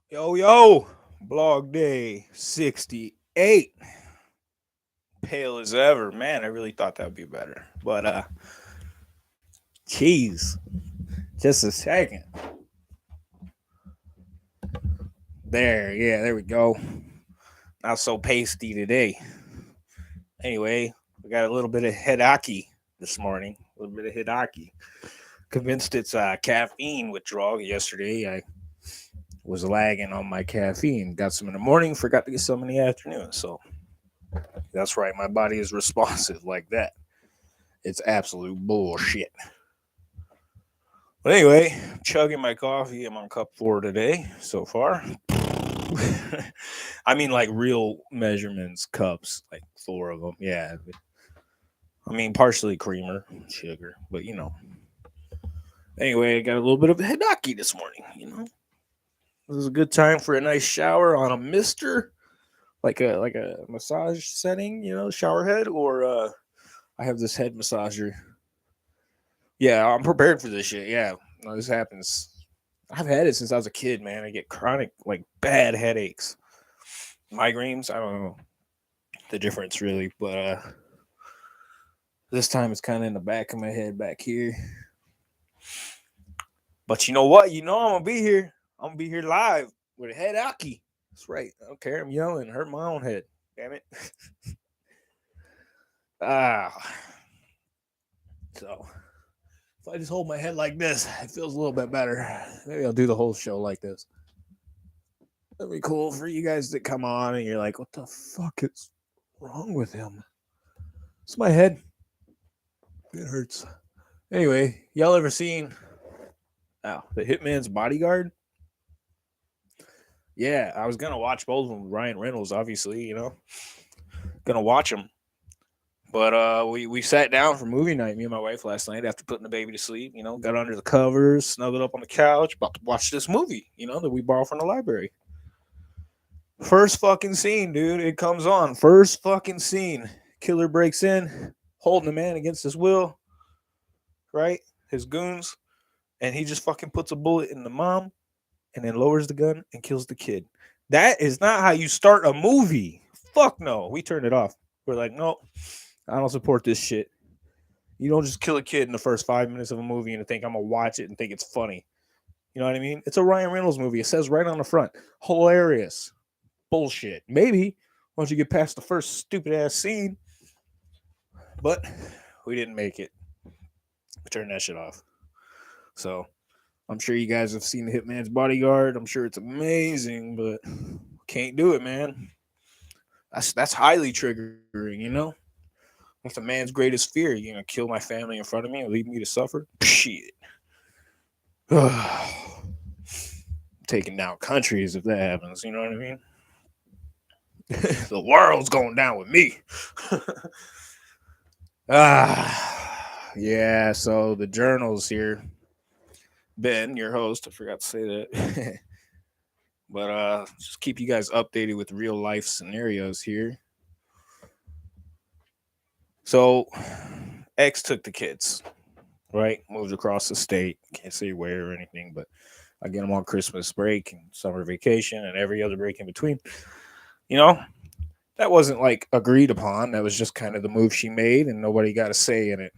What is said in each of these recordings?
Yo, blog day 68. Pale as ever. Man, I really thought that would be better. But, cheese. Just a second. There we go. Not so pasty today. Anyway, we got a little bit of hidaki this morning. A little bit of hidaki. Convinced it's caffeine withdrawal. Yesterday, I was lagging on my caffeine. Got some in the morning, forgot to get some in the afternoon. So that's right, my body is responsive like that. It's absolute bullshit. But anyway, chugging my coffee. I'm on cup 4 today so far. I mean, like real measurements cups, like 4 of them. Yeah. I mean, partially creamer, sugar, but Anyway, I got a little bit of hidaki this morning. This is a good time for a nice shower on a mister, like a massage setting, shower head, or I have this head massager. Yeah, I'm prepared for this shit. Yeah, no, this happens. I've had it since I was a kid, man. I get chronic, like bad headaches, migraines. I don't know the difference really, but this time it's kind of in the back of my head, back here. But you know what? I'm gonna be here. I'm gonna be here live with a head aki. That's right. I don't care. I'm yelling. Hurt my own head. Damn it. Ah. So if I just hold my head like this, it feels a little bit better. Maybe I'll do the whole show like this. That'd be cool for you guys that come on and you're like, what the fuck is wrong with him? It's my head. It hurts. Anyway, y'all ever seen The Hitman's Bodyguard? Yeah, I was gonna watch both of them. Ryan Reynolds, obviously, gonna watch them. But we sat down for movie night, me and my wife last night after putting the baby to sleep. Got under the covers, snuggled up on the couch, about to watch this movie. That we borrowed from the library. First fucking scene, dude. It comes on. First fucking scene. Killer breaks in, holding a man against his will, right? His goons. And he just fucking puts a bullet in the mom and then lowers the gun and kills the kid. That is not how you start a movie. Fuck no. We turned it off. We're like, no, I don't support this shit. You don't just kill a kid in the first 5 minutes of a movie and think I'm going to watch it and think it's funny. You know what I mean? It's a Ryan Reynolds movie. It says right on the front, hilarious. Bullshit. Maybe once you get past the first stupid ass scene. But we didn't make it. We turned that shit off. So I'm sure you guys have seen The Hitman's Bodyguard. I'm sure it's amazing, but can't do it, man. That's highly triggering. That's a man's greatest fear. You're gonna kill my family in front of me and leave me to suffer? Shit. Taking down countries if that happens, you know what I mean? The world's going down with me. Yeah, so the journals here. Ben, your host, I forgot to say that. But just keep you guys updated with real life scenarios here. So X took the kids, right? Moved across the state. Can't say where or anything, but I get them on Christmas break and summer vacation and every other break in between. That wasn't like agreed upon. That was just kind of the move she made, and nobody got a say in it.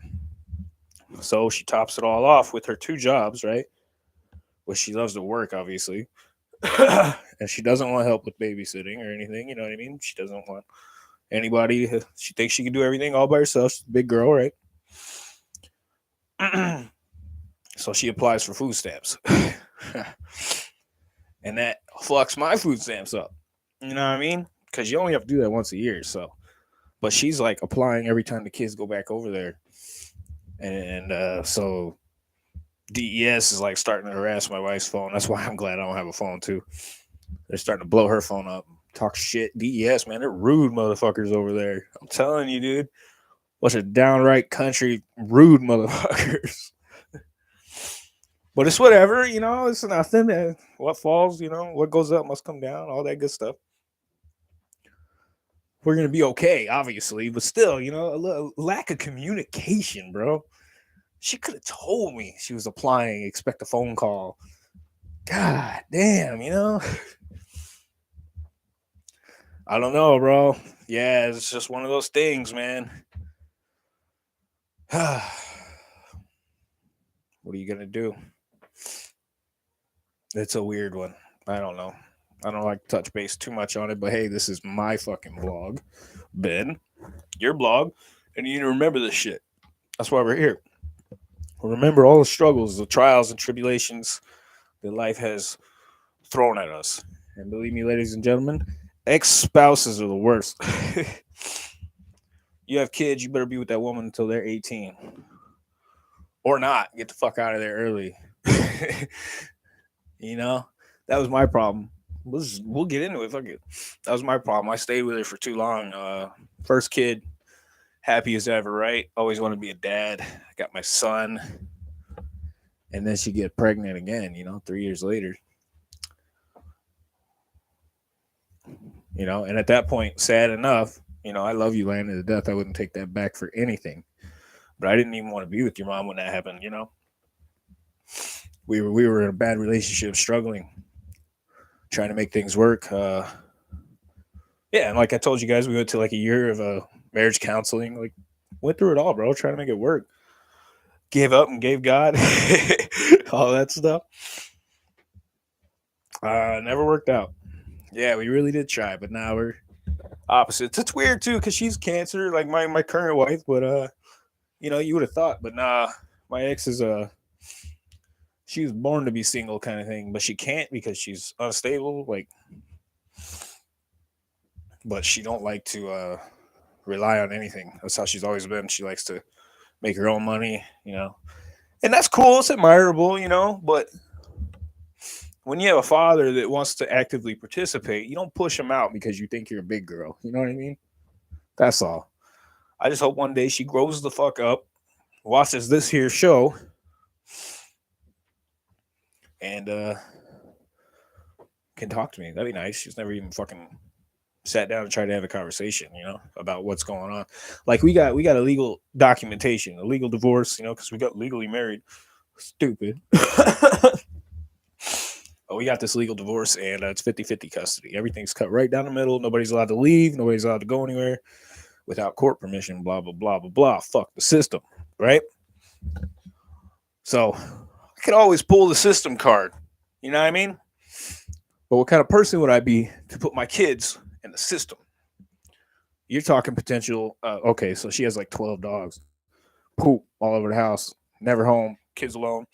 So she tops it all off with her 2 jobs, right? Which she loves to work, obviously. And she doesn't want help with babysitting or anything. You know what I mean? She doesn't want anybody. She thinks she can do everything all by herself. She's a big girl, right? So she applies for food stamps. And that fucks my food stamps up. You know what I mean? Because you only have to do that once a year. So, but she's like applying every time the kids go back over there. And so DES is like starting to harass my wife's phone. That's why I'm glad I don't have a phone too. They're starting to blow her phone up. Talk shit. DES, man, they're rude motherfuckers over there. I'm telling you, dude. Bunch of downright country rude motherfuckers. But it's whatever, it's nothing. What falls, what goes up must come down, all that good stuff. We're going to be okay, obviously, but still, a lack of communication, bro. She could have told me she was applying, expect a phone call. God damn, I don't know, bro. Yeah, it's just one of those things, man. What are you gonna do? It's a weird one. I don't know. I don't like to touch base too much on it, but hey, this is my fucking blog, Ben, your blog, and you need to remember this shit. That's why we're here. Remember all the struggles, the trials and tribulations that life has thrown at us. And believe me, ladies and gentlemen, ex-spouses are the worst. You have kids, you better be with that woman until they're 18. Or not. Get the fuck out of there early. You know? That was my problem. We'll get into it. Fuck it. That was my problem. I stayed with her for too long. First kid, happy as ever, right? Always want to be a dad. I got my son. And then she get pregnant again, 3 years later. And at that point, sad enough, I love you, Landon, to death. I wouldn't take that back for anything. But I didn't even want to be with your mom when that happened, We were in a bad relationship, struggling, trying to make things work. Yeah, and like I told you guys, we went to like a year of marriage counseling. Like, went through it all, bro, trying to make it work. Gave up and gave God, all that stuff. Never worked out. Yeah, we really did try, but now we're opposites. It's weird too, because she's Cancer, like my current wife, but you would have thought, but nah, my ex is she was born to be single kind of thing, but she can't because she's unstable, like, but she don't like to rely on anything. That's how she's always been. She likes to make her own money, and that's cool. It's admirable, but when you have a father that wants to actively participate, you don't push him out because you think you're a big girl. You know what I mean? That's all. I just hope one day she grows the fuck up, watches this here show, and can talk to me. That'd be nice. She's never even fucking sat down and tried to have a conversation, about what's going on. Like we got a legal documentation, a legal divorce, because we got legally married. Stupid. Oh, we got this legal divorce, and it's 50-50 custody. Everything's cut right down the middle. Nobody's allowed to leave. Nobody's allowed to go anywhere without court permission, blah, blah, blah, blah, blah. Fuck the system, right? So I could always pull the system card. You know what I mean? But what kind of person would I be to put my kids in the system? You're talking potential. Okay, so she has like 12 dogs. Poop all over the house. Never home. Kids alone.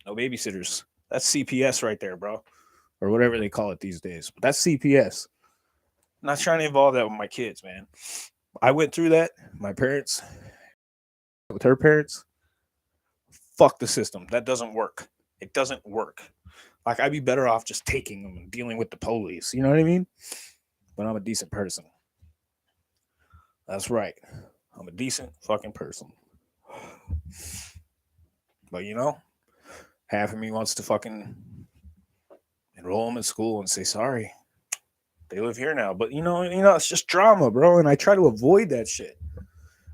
No babysitters. That's CPS right there, bro. Or whatever they call it these days. But that's CPS. I'm not trying to involve that with my kids, man. I went through that. My parents, with her parents, fuck the system. That doesn't work. It doesn't work. Like, I'd be better off just taking them and dealing with the police. You know what I mean? But I'm a decent person. That's right. I'm a decent fucking person. But, half of me wants to fucking enroll them in school and say, sorry, they live here now. But, it's just drama, bro. And I try to avoid that shit.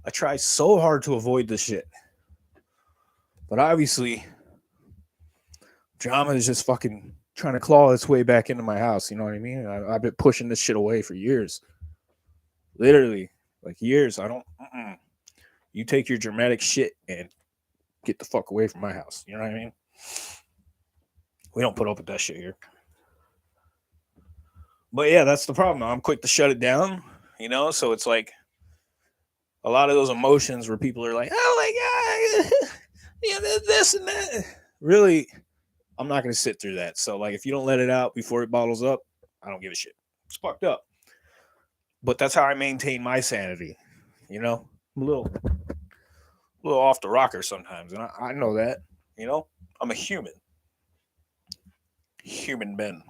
I try so hard to avoid this shit. But obviously, drama is just fucking trying to claw its way back into my house. You know what I mean? I've been pushing this shit away for years. Literally, like years. I don't. You take your dramatic shit and get the fuck away from my house. You know what I mean? We don't put up with that shit here. But yeah, that's the problem. I'm quick to shut it down. So it's like a lot of those emotions where people are like, oh my God, this and that. Really, I'm not going to sit through that. So, like, if you don't let it out before it bottles up, I don't give a shit. It's fucked up. But that's how I maintain my sanity. I'm a little off the rocker sometimes. And I know that. I'm a human. Human Ben.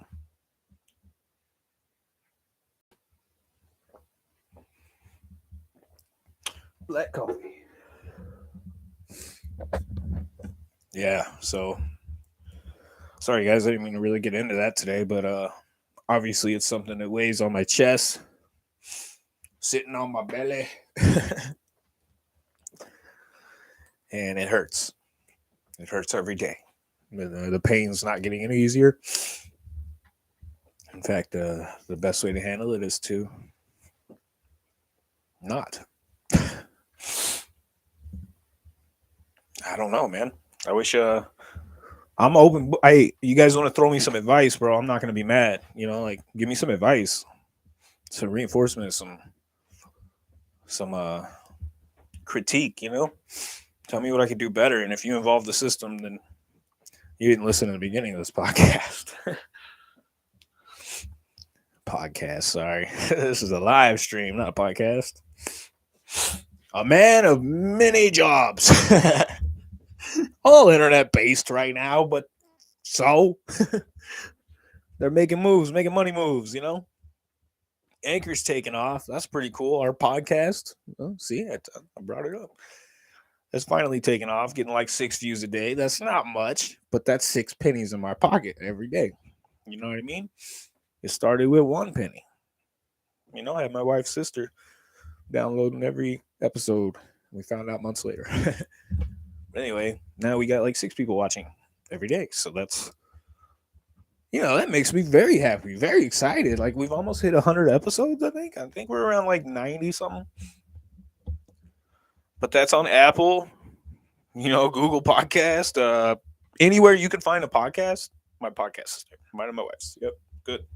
Black coffee. Yeah, so sorry guys, I didn't mean to really get into that today, but obviously it's something that weighs on my chest, sitting on my belly, and it hurts. It hurts every day. The pain's not getting any easier. And fact, the best way to handle it is to not. I don't know, man. I wish I'm open. Hey, you guys want to throw me some advice, bro? I'm not gonna be mad. Like give me some advice, some reinforcement, some critique. Tell me what I could do better. And if you involve the system, then you didn't listen in the beginning of this podcast. Sorry. This is a live stream, not a podcast. A man of many jobs. All internet based right now, but so they're making money moves, Anchor's taking off. That's pretty cool. Our podcast. Oh, see, I brought it up. It's finally taken off, getting like 6 views a day. That's not much, but that's 6 pennies in my pocket every day. You know what I mean? It started with 1 penny. I had my wife's sister downloading every episode. We found out months later. Anyway, now we got like 6 people watching every day. So that's, that makes me very happy, very excited. Like we've almost hit 100 episodes, I think. I think we're around like 90 something. But that's on Apple, Google Podcast, anywhere you can find a podcast. My podcast is there. Mine and my wife's. Yep, good.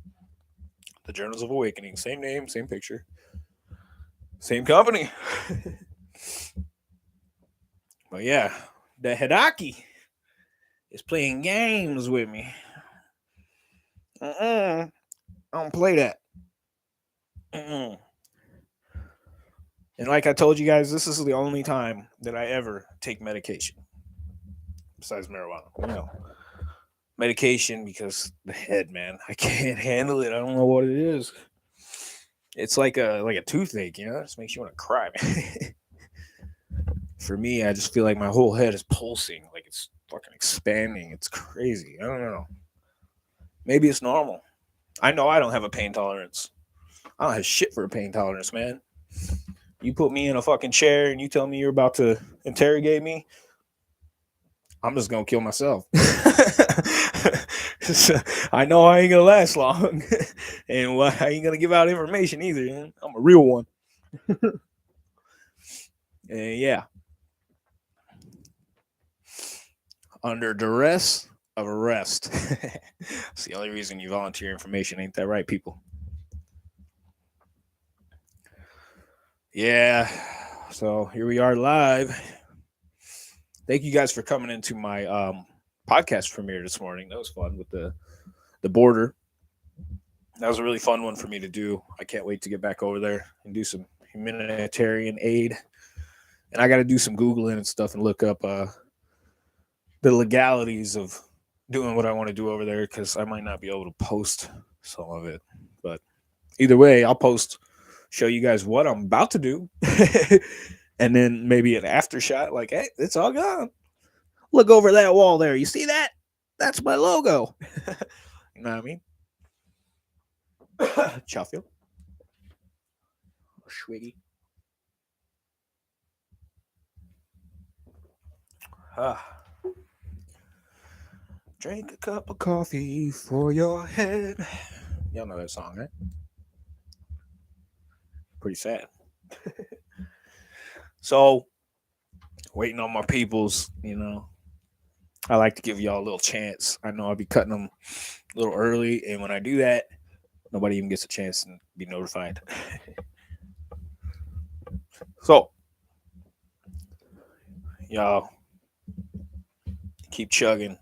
The Journals of Awakening. Same name, same picture. Same company. But yeah, the Hidaki is playing games with me. I don't play that. And like I told you guys, this is the only time that I ever take medication. Besides marijuana. Medication because the head, man. I can't handle it. I don't know what it is. It's like a toothache, It just makes you want to cry. For me, I just feel like my whole head is pulsing, like it's fucking expanding. It's crazy. I don't know. Maybe it's normal. I know I don't have a pain tolerance. I don't have shit for a pain tolerance, man. You put me in a fucking chair and you tell me you're about to interrogate me, I'm just gonna kill myself. I know I ain't gonna last long, and I ain't gonna give out information either. Man. I'm a real one. And yeah, under duress of arrest. It's the only reason you volunteer information, ain't that right, people? Yeah. So here we are live. Thank you guys for coming into my podcast premiere this morning. That was fun with the border. That was a really fun one for me to do. I can't wait to get back over there and do some humanitarian aid. And I got to do some Googling and stuff and look up the legalities of doing what I want to do over there, because I might not be able to post some of it. But either way, I'll show you guys what I'm about to do. And then maybe an after shot, like, hey, it's all gone. Look over that wall there. You see that? That's my logo. You know what I mean? Chaffield. Schwiggy. Drink a cup of coffee for your head. Y'all know that song, right? Pretty sad. So, waiting on my peoples, I like to give y'all a little chance. I know I'll be cutting them a little early, and when I do that, nobody even gets a chance to be notified. So, y'all keep chugging.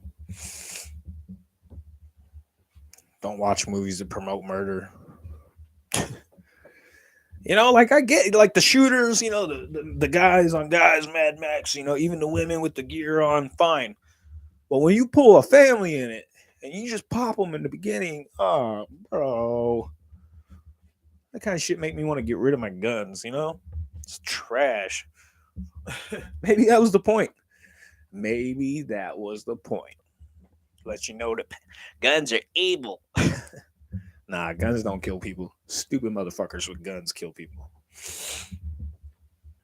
Don't watch movies that promote murder. Like I get like the shooters, the guys on guys, Mad Max, even the women with the gear on, fine. But when you pull a family in it and you just pop them in the beginning, oh, bro, that kind of shit make me want to get rid of my guns, It's trash. Maybe that was the point. Let you know that guns are evil. Nah, guns don't kill people. Stupid motherfuckers with guns kill people.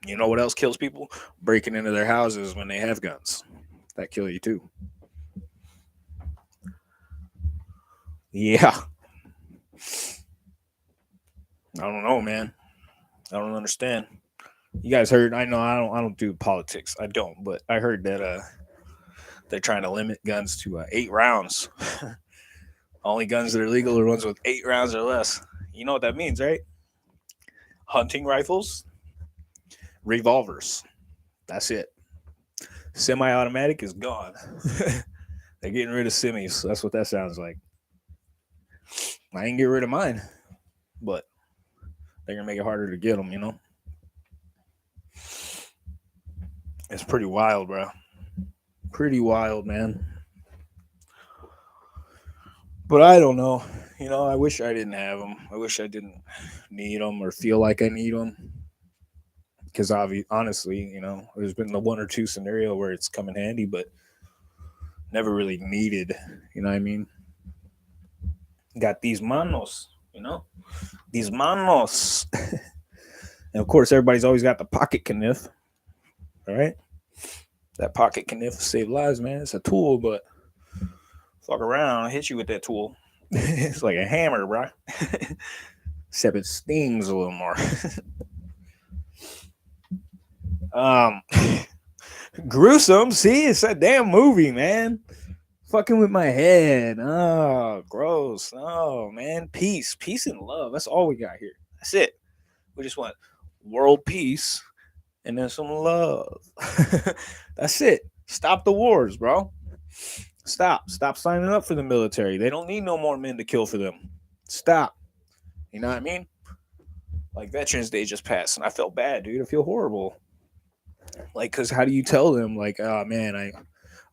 You know what else kills people? Breaking into their houses when they have guns. That kill you too. Yeah. I don't know, man. I don't understand. You guys heard? I know I don't do politics. I don't, but I heard that they're trying to limit guns to 8 rounds. Only guns that are legal are ones with 8 rounds or less. You know what that means, right? Hunting rifles, revolvers. That's it. Semi-automatic is gone. They're getting rid of semis. That's what that sounds like. I ain't get rid of mine, but they're gonna make it harder to get them. You know, it's pretty wild, bro. Pretty wild, man. But I don't know. You know, I wish I didn't have them. I wish I didn't need them or feel like I need them. Because honestly, you know, there's been the one or two scenario where it's come in handy, but never really needed. You know what I mean? Got these manos, you know, these manos, and of course, everybody's always got the pocket kniff. All right, that pocket kniff save lives, man. It's a tool, but fuck around, hit you with that tool. It's like a hammer, bro. Except it stings a little more. um, gruesome. See, it's that damn movie, man. Fucking with my head. Oh, gross. Oh, man. Peace and love. That's all we got here. That's it. We just want world peace and then some love. That's it. Stop the wars, bro. Stop signing up for the military. They don't need no more men to kill for them. Stop. You know what I mean? Like Veterans Day just passed and I felt bad, dude. I feel horrible. Like, because how do you tell them, like, oh man,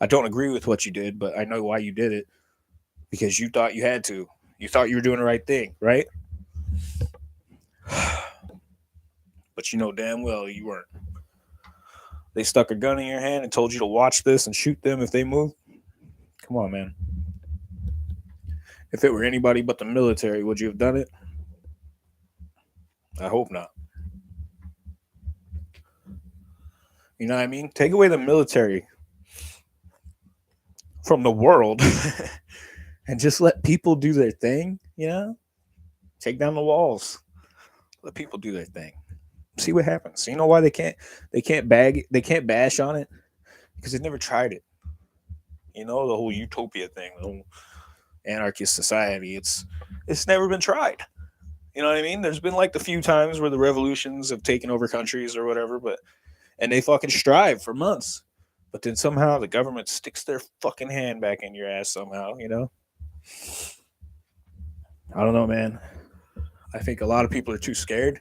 I don't agree with what you did, but I know why you did it, because you thought you had to. You thought you were doing the right thing, right? But you know damn well you weren't. They stuck a gun in your hand and told you to watch this and shoot them if they move. Come on, man. If it were anybody but the military, would you have done it? I hope not. You know what I mean? Take away the military from the world and just let people do their thing, you know? Take down the walls. Let people do their thing. See what happens. You know why they can't bash on it? Because they've never tried it. You know, the whole utopia thing, the whole anarchist society, it's never been tried. You know what I mean? There's been like the few times where the revolutions have taken over countries or whatever, and they fucking strive for months. But then somehow the government sticks their fucking hand back in your ass somehow, you know? I don't know, man. I think a lot of people are too scared.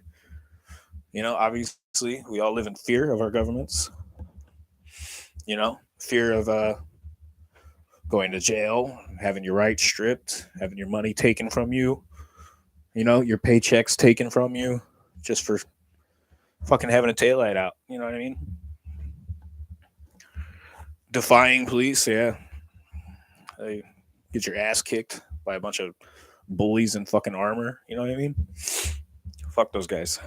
You know, obviously, we all live in fear of our governments. You know, fear of going to jail, having your rights stripped, having your money taken from you, you know, your paychecks taken from you just for fucking having a taillight out. You know what I mean? Defying police, yeah. They get your ass kicked by a bunch of bullies in fucking armor. You know what I mean? Fuck those guys.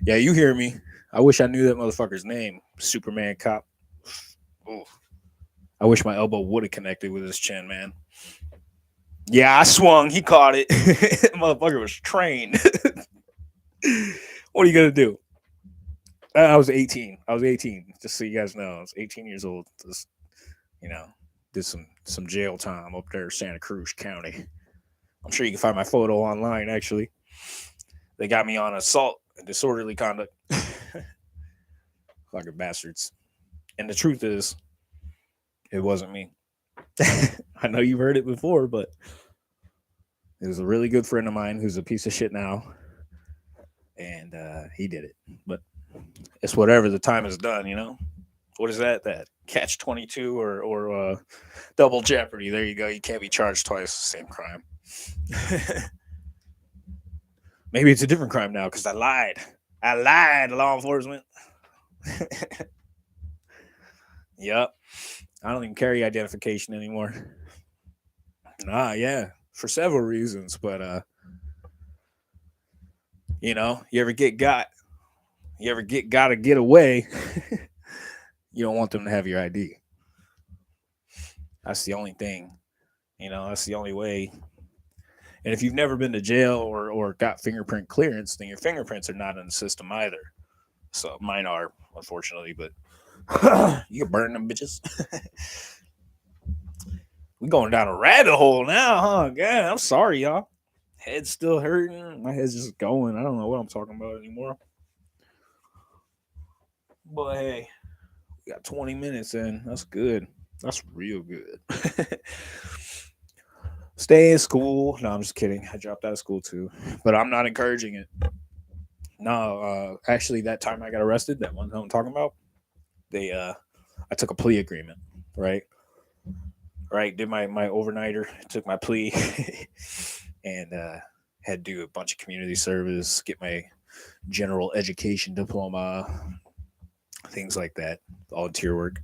Yeah, you hear me. I wish I knew that motherfucker's name. Superman cop. Ooh. I wish my elbow would have connected with his chin, man. Yeah, I swung. He caught it. Motherfucker was trained. What are you going to do? I was 18. Just so you guys know. I was 18 years old. Just, you know, did some jail time up there in Santa Cruz County. I'm sure you can find my photo online, actually. They got me on assault and disorderly conduct. Fucking bastards. And the truth is, it wasn't me. I know you've heard it before, but it was a really good friend of mine who's a piece of shit now. And he did it. But it's whatever, the time is done, you know? What is that? That catch 22 or double jeopardy. There you go. You can't be charged twice, same crime. Maybe it's a different crime now because I lied. Law enforcement. Yep. I don't even carry identification anymore. Yeah. For several reasons, but you know, you ever get got to get away, you don't want them to have your ID. That's the only thing. You know, that's the only way And if you've never been to jail or got fingerprint clearance, then your fingerprints are not in the system either. So mine are, unfortunately, but you can burn them bitches. We going down a rabbit hole now, huh? God, I'm sorry, y'all. Head's still hurting. My head's just going. I don't know what I'm talking about anymore. But hey, we got 20 minutes in. That's good. That's real good. Stay in school. No, I'm just kidding. I dropped out of school too, but I'm not encouraging it. No, actually, that time I got arrested, that one time I'm talking about, I took a plea agreement, right? Right, did my overnighter, took my plea, and had to do a bunch of community service, get my general education diploma, things like that, volunteer work.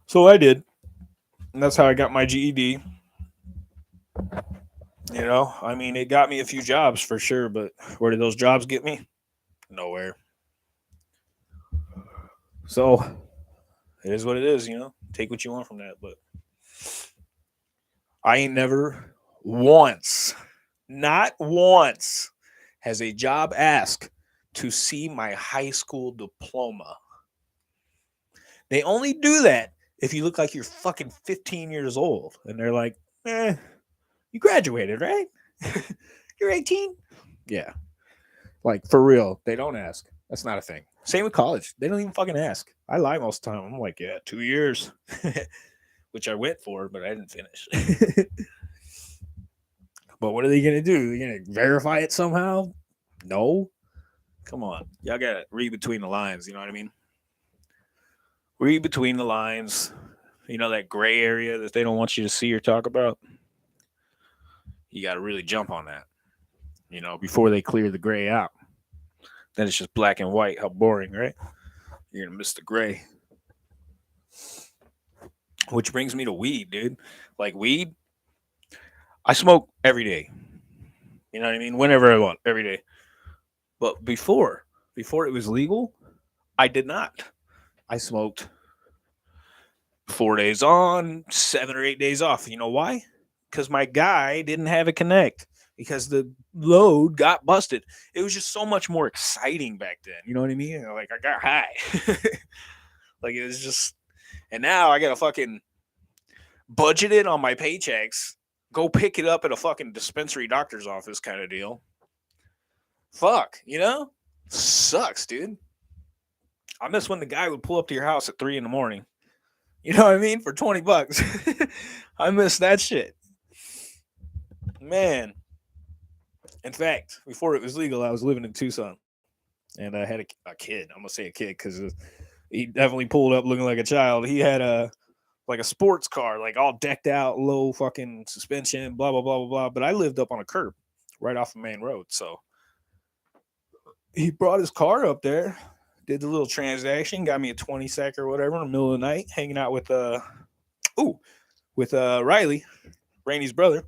So I did, and that's how I got my GED. I mean, it got me a few jobs for sure, but where did those jobs get me? Nowhere. So it is what it is. Take what you want from that. But I ain't never once, not once, has a job asked to see my high school diploma. They only do that if you look like you're fucking 15 years old. And they're like, you graduated, right? You're 18? Yeah. Like, for real, they don't ask. That's not a thing. Same with college. They don't even fucking ask. I lie most of the time. I'm like, yeah, 2 years. Which I went for, but I didn't finish. But what are they going to do? They're going to verify it somehow? No. Come on. Y'all got to read between the lines. You know what I mean? Read between the lines. That gray area that they don't want you to see or talk about? You got to really jump on that, before they clear the gray out. Then it's just black and white. How boring, right? You're going to miss the gray. Which brings me to weed, dude. Like weed, I smoke every day. You know what I mean? Whenever I want, every day. But before it was legal, I did not. I smoked 4 days on, 7 or 8 days off. You know why? Because my guy didn't have a connect. Because the load got busted. It was just so much more exciting back then. You know what I mean? Like I got high. Like it was just, and now I got to fucking budget it on my paychecks. Go pick it up at a fucking dispensary doctor's office kind of deal. Fuck, sucks, dude. I miss when the guy would pull up to your house at 3 a.m. You know what I mean? For $20. I miss that shit. Man. In fact, before it was legal, I was living in Tucson. And I had a kid. I'm going to say a kid because he definitely pulled up looking like a child. He had a sports car, like all decked out, low fucking suspension, blah, blah, blah, blah, blah. But I lived up on a curb right off the main road. So he brought his car up there, did the little transaction, got me a 20 sec or whatever in the middle of the night, hanging out with Riley, Rainey's brother.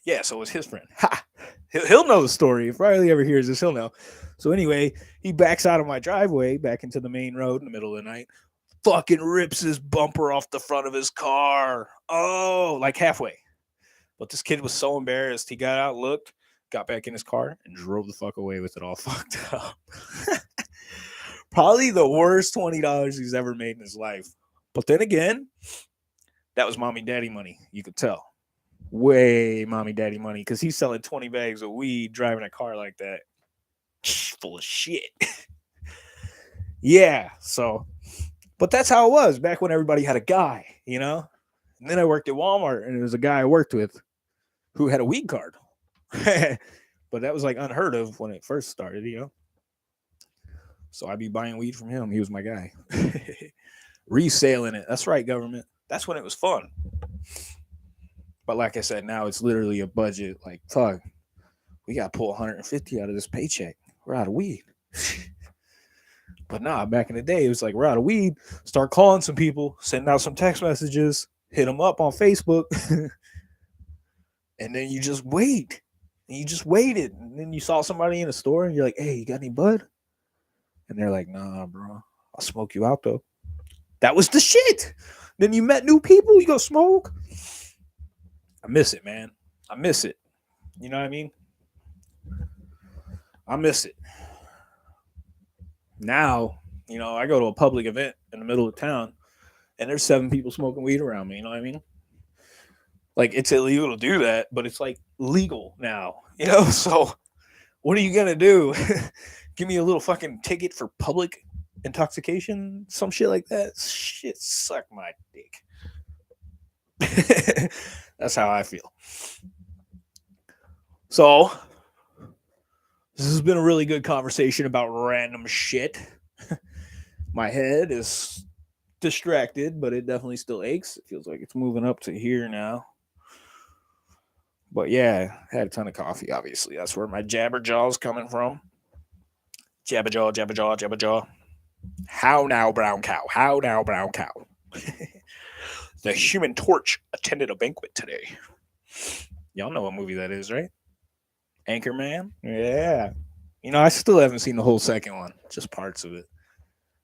Yeah, so it was his friend. Ha! He'll know the story. If Riley ever hears this, he'll know. So anyway, he backs out of my driveway back into the main road in the middle of the night. Fucking rips his bumper off the front of his car. Oh, like halfway. But this kid was so embarrassed. He got out, looked, got back in his car, and drove the fuck away with it all fucked up. Probably the worst $20 he's ever made in his life. But then again, that was mommy daddy money. You could tell. Way mommy daddy money. Because he's selling 20 bags of weed, driving a car like that. Full of shit. Yeah, so... But that's how it was back when everybody had a guy, And then I worked at Walmart, and it was a guy I worked with who had a weed card. But that was like unheard of when it first started, So I'd be buying weed from him. He was my guy. Reselling it. That's right, government. That's when it was fun. But like I said, now it's literally a budget. Like, fuck, we got to pull 150 out of this paycheck. We're out of weed. But nah, back in the day, it was like, we're out of weed. Start calling some people, sending out some text messages, hit them up on Facebook. And then you just wait. And you just waited. And then you saw somebody in a store and you're like, hey, you got any bud? And they're like, nah, bro. I'll smoke you out, though. That was the shit. Then you met new people. You go smoke. miss it, man. I miss it. You know what I mean? I miss it. Now, I go to a public event in the middle of town and there's 7 people smoking weed around me. You know what I mean? Like, it's illegal to do that, but it's like legal now. So what are you going to do? Give me a little fucking ticket for public intoxication? Some shit like that? Shit, suck my dick. That's how I feel. So, this has been a really good conversation about random shit. My head is distracted, but it definitely still aches. It feels like it's moving up to here now. But yeah, I had a ton of coffee, obviously. That's where my jabberjaw's coming from. Jabberjaw, jabberjaw, jabberjaw. How now, brown cow? How now, brown cow? The Human Torch attended a banquet today. Y'all know what movie that is, right? Anchorman? Yeah. I still haven't seen the whole second one, just parts of it.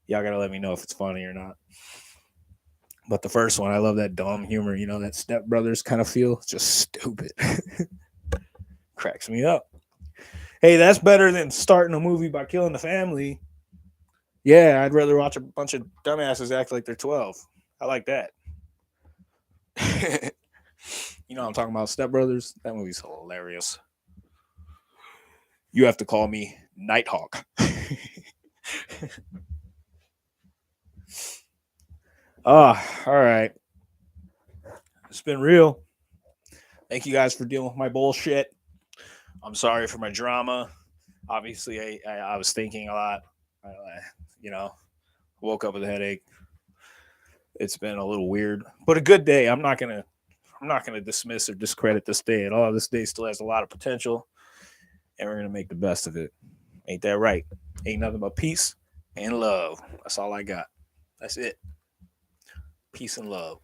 Y'all gotta let me know if it's funny or not. But the first one, I love that dumb humor, that Step Brothers kind of feel. It's just stupid. Cracks me up. Hey, that's better than starting a movie by killing the family. Yeah, I'd rather watch a bunch of dumbasses act like they're 12. I like that. I'm talking about Step Brothers? That movie's hilarious. You have to call me Nighthawk. All right. It's been real. Thank you guys for dealing with my bullshit. I'm sorry for my drama. Obviously, I was thinking a lot. Woke up with a headache. It's been a little weird, but a good day. I'm not gonna dismiss or discredit this day at all. This day still has a lot of potential, and we're gonna make the best of it. Ain't that right? Ain't nothing but peace and love. That's all I got. That's it. Peace and love.